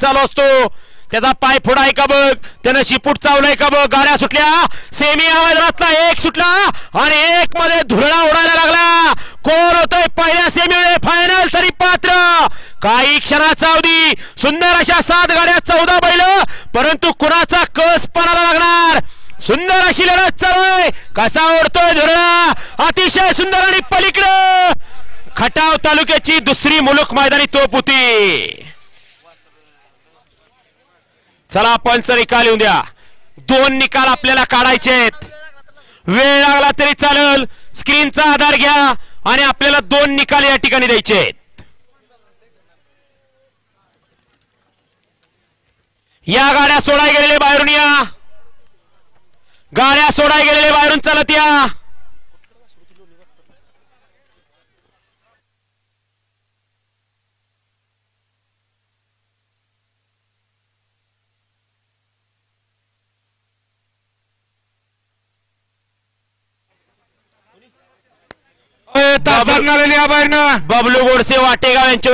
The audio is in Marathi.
चालू असतो. त्याचा पाय फोडाय का बघ, त्यानं शिपूट चावलाय का बघ. गाड्या सुटल्या, सेमी मैदानातला एक सुटला आणि एक मध्ये धुरळा उडायला लागला. कोण होतोय पहिल्या सेमीमध्ये फायनल साठी पात्र. काही क्षणाचा अवधी, सुंदर अशा 7 गाड्या 14 बैल, परंतु कुणाचा कस पणाला लागणार. सुंदर अशी लढत चालू आहे. कसा ओढतोय धुरळा, अतिशय सुंदर. आणि पलीकडे खटाव तालुक्याची दुसरी मुलुक मैदानी तोप होती. चला पंच निकाल येऊ द्या. 2 निकाल आपल्याला काढायचे आहेत. वेळ लागला तरी चालेल, स्क्रीनचा आधार घ्या आणि आपल्याला 2 निकाल या ठिकाणी द्यायचे आहेत. या गाड्या सोडाय गेलेले बाहेरून या, गाड्या सोडाय गेलेले बाहेरून चालत या. बबलू गोडसे वाटेगाव यांच्या